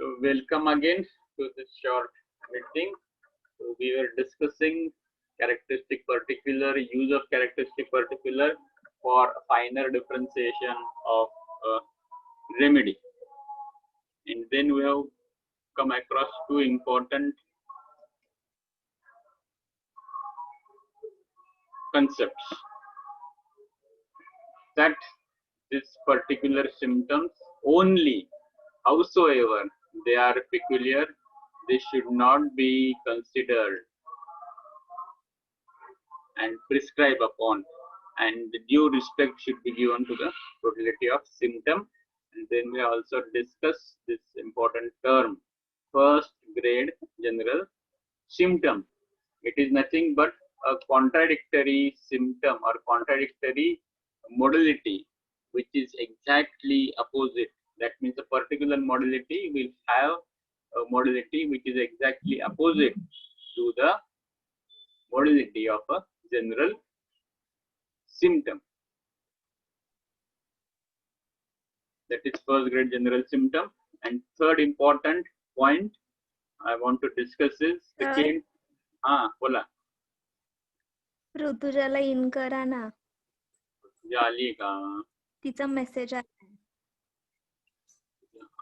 So welcome again to this short meeting. So we were discussing characteristic particular, use of characteristic particular for finer differentiation of remedy. And then we have come across two important concepts, that this particular symptoms only, howsoever they are peculiar, they should not be considered and prescribed upon, and due respect should be given to the totality of symptom. And then we also discuss this important term, first grade general symptom. It is nothing but a contradictory symptom or contradictory modality which is exactly opposite. That means a particular modality will have a modality which is exactly opposite to the modality of a general symptom. That is first grade general symptom. And third important point I want to discuss is second. बोला. ऋतुजाला इन करा ना. आली का? तिचा message आला.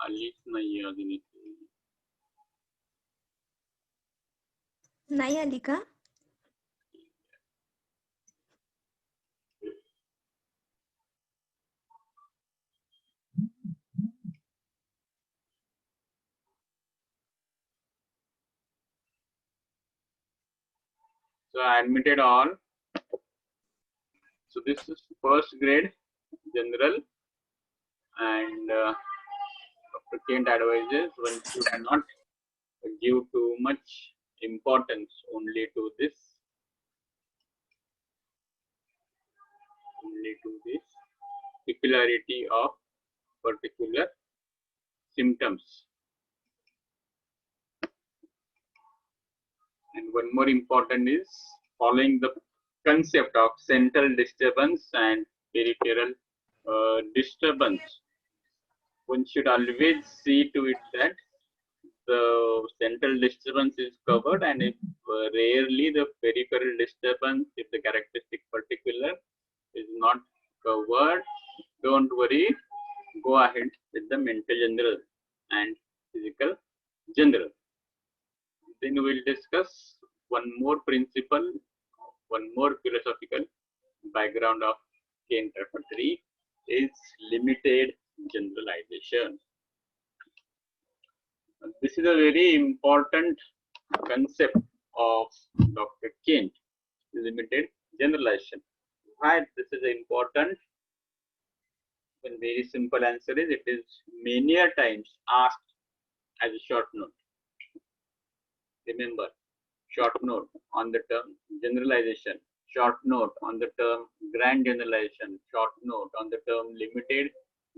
आलीच नाहीये अजून. नाही आली का? So I admitted all. So this is first grade general, and Dr. Kent advises one should not give too much importance only to this peculiarity of particular symptoms. And one more important is following the concept of central disturbance and peripheral disturbance. One should always see to it that the central disturbance is covered, and if rarely the peripheral disturbance, if the characteristic particular is not covered, don't worry, go ahead with the mental general and physical general. Then we will discuss one more principle, one more philosophical background of Kent repertory is limited generalization. This is a very important concept of Dr. Kent, limited generalization. Why this is important? One very simple answer is it is many a times asked as a short note. Remember, short note on the term generalization, short note on the term grand generalization, short note on the term limited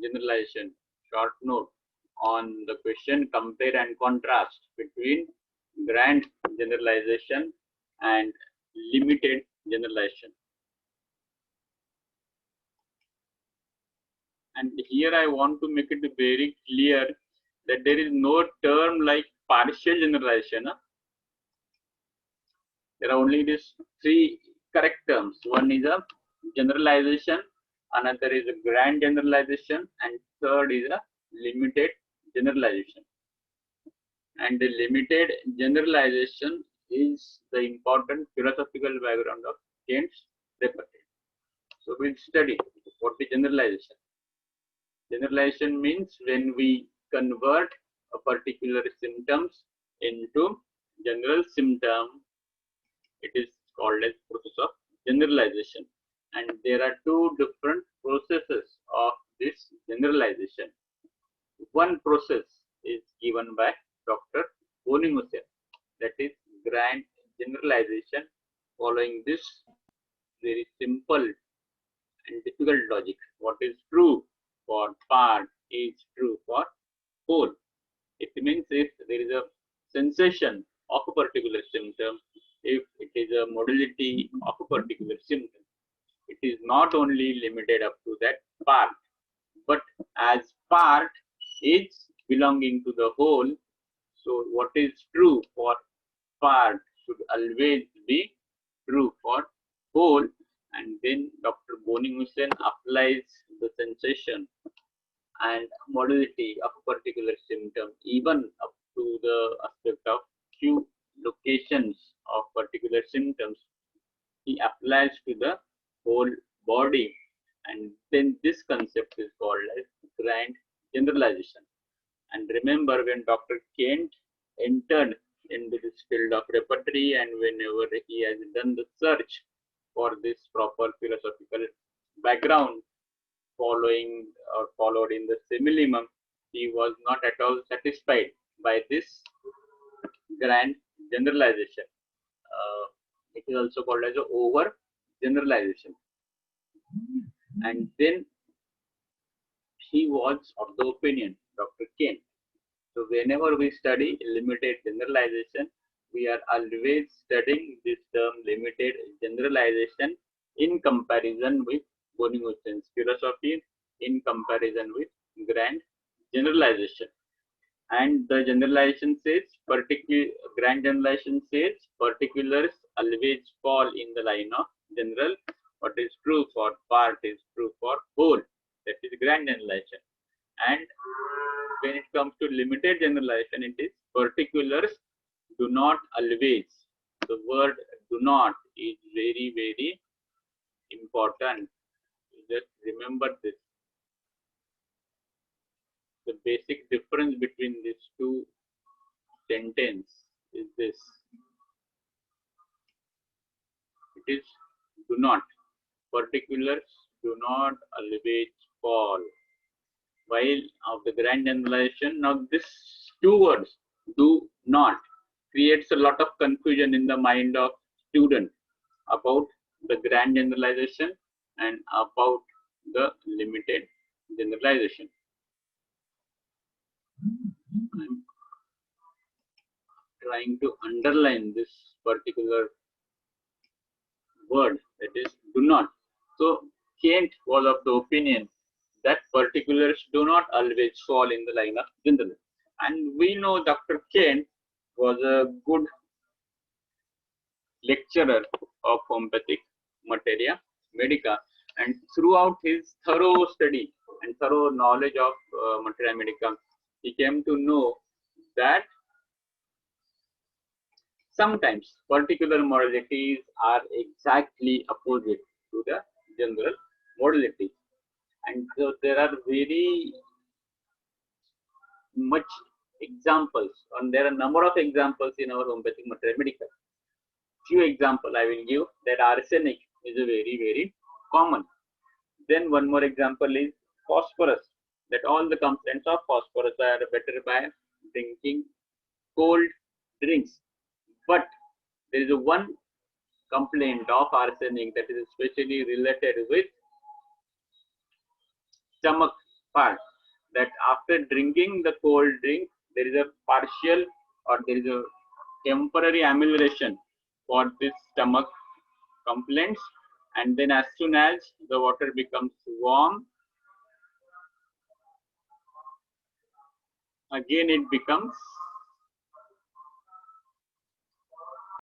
generalization, short note on the question compare and contrast between grand generalization and limited generalization. And here I want to make it very clear that there is no term like partial generalization. There are only these three correct terms. One is a generalization, another is a grand generalization, and third is a limited generalization. And the limited generalization is the important philosophical background of Kent's repertory. So we'll study what is generalization. Generalization means when we convert a particular symptoms into general symptom, it is called as process of generalization. And there are two different processes of this generalization. One process is given by Dr. Onimusen, that is grand generalization, following this very simple and difficult logic. What is true for part is true for whole. It means if there is a sensation of a particular symptom, if it is a modality of a particular symptom, it is not only limited up to that part, but as part is belonging to the whole. So what is true for part should always be true for whole. And then Dr. Boni-Hussein applies the sensation and modality of a particular symptom, even up to the aspect of few locations of particular symptoms. He applies to the whole body, and then this concept is called as grand generalization. And remember, when Dr. Kent entered into this field of repertory, and whenever he has done the search for this proper philosophical background followed in the simillimum, he was not at all satisfied by this grand generalization. It is also called as a over generalization. And then he was of the opinion, Dr. Kent. So whenever we study limited generalization, we are always studying this term limited generalization in comparison with Boni-Hussein's philosophy, in comparison with grand generalization. And the generalization says, grand generalization says, particulars always fall in the line of general. What is true for part is true for whole. That is grand generalization. And when it comes to limited generalization, it is particulars do not always. The word do not is very, very important. Just remember this. The basic difference between these two sentences is this. It is do not. Particulars do not always fall. While of the grand generalization, now this two words, do not, creates a lot of confusion in the mind of student about the grand generalization and about the limited generalization. I'm trying to underline this particular word, that is do not. So Kent was of the opinion that particulars do not always fall in the line of general. And we know Dr. Kent was a good lecturer of homeopathic materia medica, and throughout his thorough study and thorough knowledge of materia medica, he came to know that sometimes particular modalities are exactly opposite to the general modality. And so there are very much examples, and there are a number of examples in our homeopathic materia medica. Few examples I will give. That arsenic is a very, very common. Then one more example is phosphorus. That all the complaints of phosphorus are better by drinking cold drinks. But there is a one complaint of arsenic that is especially related with stomach part. That after drinking the cold drink, there is a partial or there is a temporary amelioration for this stomach complaints, and then as soon as the water becomes warm, again it becomes